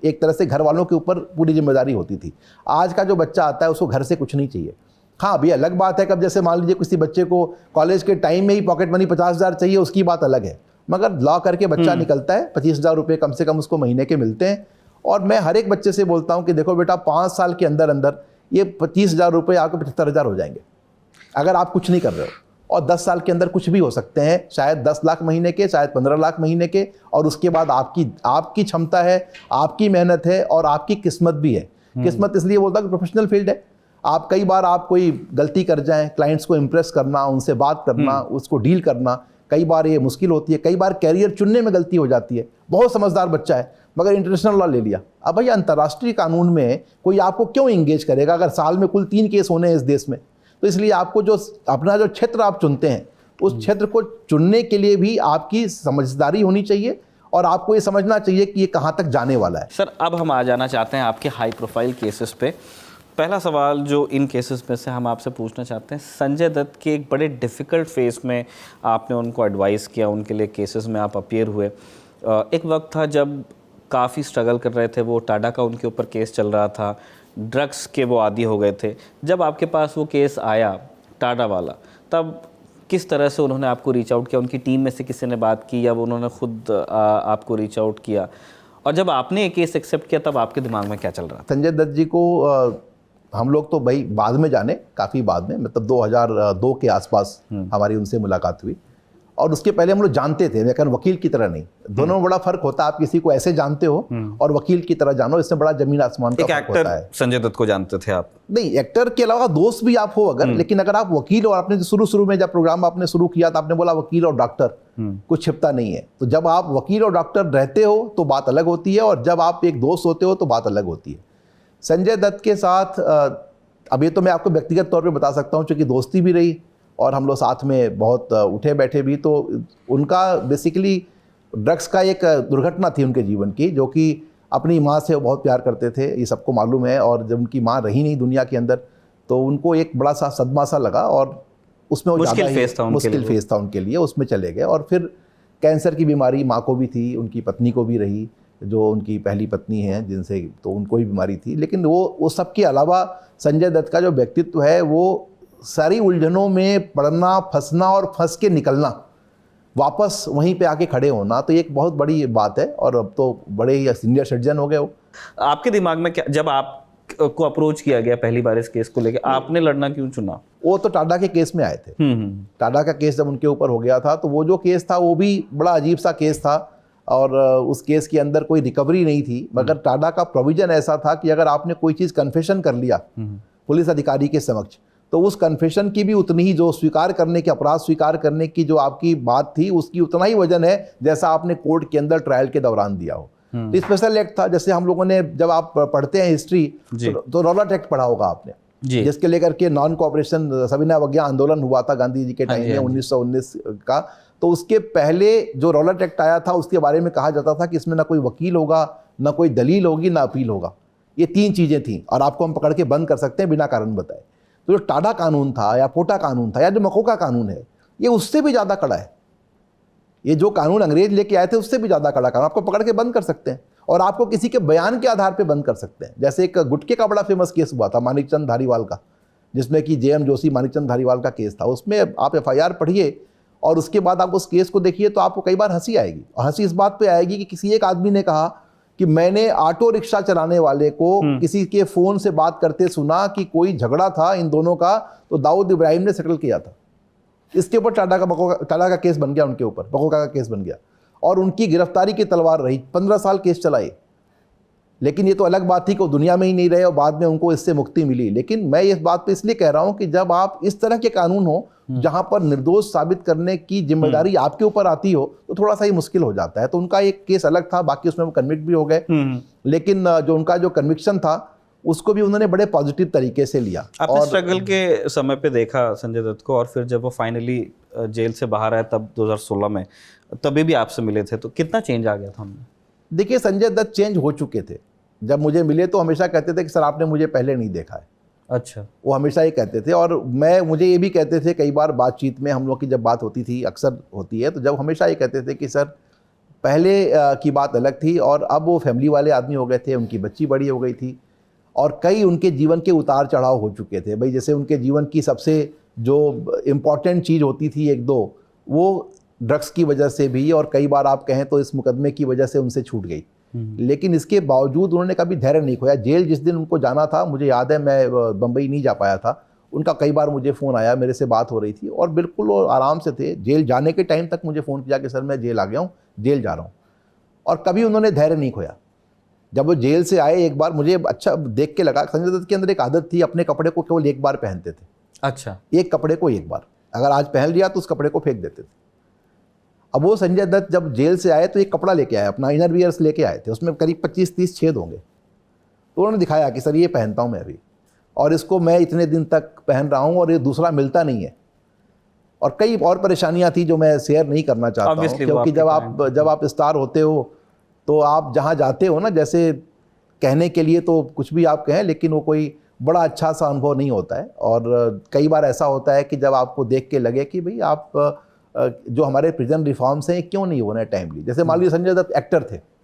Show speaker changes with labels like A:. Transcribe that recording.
A: एक तरह से घर वालों के ऊपर पूरी जिम्मेदारी होती थी। आज का जो बच्चा आता है उसको घर से कुछ नहीं चाहिए। हाँ, अभी अलग बात है, कब जैसे मान लीजिए किसी बच्चे को कॉलेज के टाइम में ही पॉकेट मनी 50,000 चाहिए, उसकी बात अलग है। मगर लॉ करके बच्चा निकलता है, 25,000 रुपये कम से कम उसको महीने के मिलते हैं। और मैं हर एक बच्चे से बोलता हूँ कि देखो बेटा, 5 साल के अंदर अंदर ये 25,000 रुपये आपको 75,000 हो जाएंगे अगर आप कुछ नहीं कर रहे हो। और 10 साल के अंदर कुछ भी हो सकते हैं, शायद 10 लाख महीने के, शायद 15 लाख महीने के। और उसके बाद आपकी क्षमता है, आपकी मेहनत है और आपकी किस्मत भी है। किस्मत इसलिए बोलता हूँ कि प्रोफेशनल फील्ड है। आप कई बार आप कोई गलती कर जाएं, क्लाइंट्स को इम्प्रेस करना, उनसे बात करना, उसको डील करना, कई बार ये मुश्किल होती है। कई बार कैरियर चुनने में गलती हो जाती है। बहुत समझदार बच्चा है मगर इंटरनेशनल लॉ ले लिया। अब भाई अंतर्राष्ट्रीय कानून में कोई आपको क्यों इंगेज करेगा अगर साल में कुल 3 केस होने हैं इस देश में। तो इसलिए आपको जो अपना जो क्षेत्र आप चुनते हैं, उस क्षेत्र को चुनने के लिए भी आपकी समझदारी होनी चाहिए और आपको ये समझना चाहिए कि ये कहाँ तक जाने वाला है।
B: सर, अब हम आ जाना चाहते हैं आपके हाई प्रोफाइल केसेस पे। पहला सवाल जो इन केसेस में से हम आपसे पूछना चाहते हैं, संजय दत्त के एक बड़े डिफ़िकल्ट फेस में आपने उनको एडवाइस किया, उनके लिए केसेस में आप अपीयर हुए। एक वक्त था जब काफ़ी स्ट्रगल कर रहे थे वो, टाडा का उनके ऊपर केस चल रहा था, ड्रग्स के वो आदी हो गए थे। जब आपके पास वो केस आया टाडा वाला, तब किस तरह से उन्होंने आपको रीच आउट किया? उनकी टीम में से किसी ने बात की या वो उन्होंने खुद आपको रीच आउट किया? और जब आपने ये केस एक्सेप्ट किया तब आपके दिमाग में क्या चल रहा था?
A: संजय दत्त जी को हम लोग तो भाई बाद में जाने, काफ़ी बाद में, मतलब 2002 के आसपास हमारी उनसे मुलाकात हुई। और उसके पहले हम लोग जानते थे, लेकिन वकील की तरह नहीं। दोनों में बड़ा फर्क होता है। आप किसी को ऐसे जानते हो और वकील की तरह जानो, इसमें बड़ा जमीन आसमान का फर्क होता है।
B: संजय दत्त को जानते थे आप?
A: नहीं, एक्टर के अलावा दोस्त भी आप हो अगर, लेकिन अगर आप वकील हो, आपने शुरू में जब प्रोग्राम आपने शुरू किया तो आपने बोला वकील और डॉक्टर, कुछ छिपता नहीं है। तो जब आप वकील और डॉक्टर रहते हो तो बात अलग होती है, और जब आप एक दोस्त होते हो तो बात अलग होती है। संजय दत्त के साथ अब ये तो मैं आपको व्यक्तिगत तौर पे बता सकता हूँ, क्योंकि दोस्ती भी रही और हम लोग साथ में बहुत उठे बैठे भी। तो उनका बेसिकली ड्रग्स का एक दुर्घटना थी उनके जीवन की, जो कि अपनी माँ से वो बहुत प्यार करते थे, ये सबको मालूम है। और जब उनकी माँ रही नहीं दुनिया के अंदर तो उनको एक बड़ा सा सदमा सा लगा और उसमें मुश्किल फेस था उनके लिए, उसमें चले गए। और फिर कैंसर की बीमारी माँ को भी थी, उनकी पत्नी को भी रही, जो उनकी पहली पत्नी है जिनसे, तो उनको भी बीमारी थी। लेकिन वो सब के अलावा संजय दत्त का जो व्यक्तित्व है, वो सारी उलझनों में पड़ना, फंसना और फंस के निकलना, वापस वहीं पे आके खड़े होना, तो एक बहुत बड़ी बात है। और अब तो बड़े ही सीनियर सिटीजन हो गए हो।
B: आपके दिमाग में क्या, जब आपको अप्रोच किया गया पहली बार इस केस को लेकर, आपने लड़ना क्यों चुना?
A: वो तो टाडा के केस में आए थे। टाडा का केस जब उनके ऊपर हो गया था, तो वो जो केस था वो भी बड़ा अजीब सा केस था और उस केस के अंदर कोई रिकवरी नहीं थी। मगर टाडा का प्रोविजन ऐसा था कि अगर आपने कोई चीज़ कन्फेशन कर लिया पुलिस अधिकारी के समक्ष, तो उस कन्फेशन की भी उतनी ही, जो स्वीकार करने की, अपराध स्वीकार करने की जो आपकी बात थी, उसकी उतना ही वजन है जैसा आपने कोर्ट के अंदर ट्रायल के दौरान दिया हो। तो स्पेशल एक्ट था। जैसे हम लोगों ने, जब आप पढ़ते हैं हिस्ट्री, तो रॉलेट एक्ट पढ़ा होगा आपने, जिसके लेकर के नॉन कोऑपरेशन सविनय अवज्ञा आंदोलन हुआ था गांधी जी के टाइम में 1919 का। तो उसके पहले जो रॉलेट एक्ट आया था, उसके बारे में कहा जाता था कि इसमें ना कोई वकील होगा, ना कोई दलील होगी, ना अपील होगा। ये 3 चीज़ें थीं और आपको हम पकड़ के बंद कर सकते हैं बिना कारण बताए। तो जो टाडा कानून था या पोटा कानून था या जो मकोका कानून है, ये उससे भी ज़्यादा कड़ा है। ये जो कानून अंग्रेज लेके आए थे उससे भी ज़्यादा कड़ा कानून, आपको पकड़ के बंद कर सकते हैं और आपको किसी के बयान के आधार पे बंद कर सकते हैं। जैसे एक गुटके का बड़ा फेमस केस हुआ था मानिकचंद धारीवाल का, जिसमें कि JM जोशी मानिकचंद धारीवाल का केस था। उसमें आप FIR पढ़िए और उसके बाद आप उस केस को देखिए तो आपको कई बार हंसी आएगी। और हंसी इस बात पे आएगी कि किसी एक आदमी ने कहा कि मैंने ऑटो रिक्शा चलाने वाले को किसी के फ़ोन से बात करते सुना कि कोई झगड़ा था इन दोनों का, तो दाऊद इब्राहिम ने सेटल किया था। इसके ऊपर टाडा का केस बन गया, उनके ऊपर मकोका का केस बन गया और उनकी गिरफ्तारी की तलवार रही। 15 साल केस चलाए। लेकिन ये तो अलग बात थी कि वो दुनिया में ही नहीं रहे और बाद में उनको इससे मुक्ति मिली। लेकिन मैं इस बात पे इसलिए कह रहा हूँ कि जब आप इस तरह के कानून हो जहां पर निर्दोष साबित करने की जिम्मेदारी आपके ऊपर आती हो, तो थोड़ा सा ही मुश्किल हो जाता है। तो उनका एक केस अलग था, बाकी उसमें वो कन्विक्ट भी हो गए। लेकिन जो उनका जो कन्विक्शन था उसको भी उन्होंने बड़े पॉजिटिव तरीके से लिया।
B: आपने स्ट्रगल के समय पे देखा संजय दत्त को, और फिर जब वो फाइनली जेल से बाहर आए तब 2016 में, तभी भी आपसे मिले थे, तो कितना चेंज आ गया था हमने?
A: देखिए, संजय दत्त चेंज हो चुके थे। जब मुझे मिले तो हमेशा कहते थे कि सर आपने मुझे पहले नहीं देखा है।
B: अच्छा।
A: वो हमेशा ये कहते थे और मुझे ये भी कहते थे, कई बार बातचीत में हम लोग की जब बात होती थी, अक्सर होती है, तो जब हमेशा ये कहते थे कि सर पहले की बात अलग थी, और अब वो फैमिली वाले आदमी हो गए थे, उनकी बच्ची बड़ी हो गई थी, और कई उनके जीवन के उतार चढ़ाव हो चुके थे भाई। जैसे उनके जीवन की सबसे जो इम्पॉर्टेंट चीज़ होती थी एक दो, वो ड्रग्स की वजह से भी, और कई बार आप कहें तो इस मुकदमे की वजह से उनसे छूट गई। लेकिन इसके बावजूद उन्होंने कभी धैर्य नहीं खोया। जेल जिस दिन उनको जाना था, मुझे याद है मैं बम्बई नहीं जा पाया था, उनका कई बार मुझे फ़ोन आया, मेरे से बात हो रही थी, और बिल्कुल वो आराम से थे। जेल जाने के टाइम तक मुझे फ़ोन किया कि सर मैं जेल आ गया हूँ, जेल जा रहा हूँ, और कभी उन्होंने धैर्य नहीं खोया। जब वो जेल से आए, एक बार मुझे अच्छा देख के लगा, संजय दत्त के अंदर एक आदत थी, अपने कपड़े को केवल एक बार पहनते थे।
B: अच्छा।
A: एक कपड़े को एक बार, अगर आज पहन लिया तो उस कपड़े को फेंक देते थे। अब वो संजय दत्त जब जेल से आए तो एक कपड़ा लेके आए, अपना इनर वियर्स लेके आए थे, उसमें करीब 25-30 छेद होंगे। तो उन्होंने दिखाया कि सर ये पहनता हूँ मैं अभी, और इसको मैं इतने दिन तक पहन रहा हूँ, और ये दूसरा मिलता नहीं है। और कई और परेशानियाँ थी जो मैं शेयर नहीं करना चाहता हूँ, क्योंकि जब आप स्टार होते हो तो आप जहाँ जाते हो ना, जैसे कहने के लिए तो कुछ भी आप कहें, लेकिन वो कोई बड़ा अच्छा सा अनुभव नहीं होता है। और कई बार ऐसा होता है कि जब आपको देख के लगे कि भाई आप जो हमारे प्रिजन रिफॉर्म्स हैं क्यों नहीं होने टाइमली। जैसे मान लीजिए संजय दत्त एक्टर थे,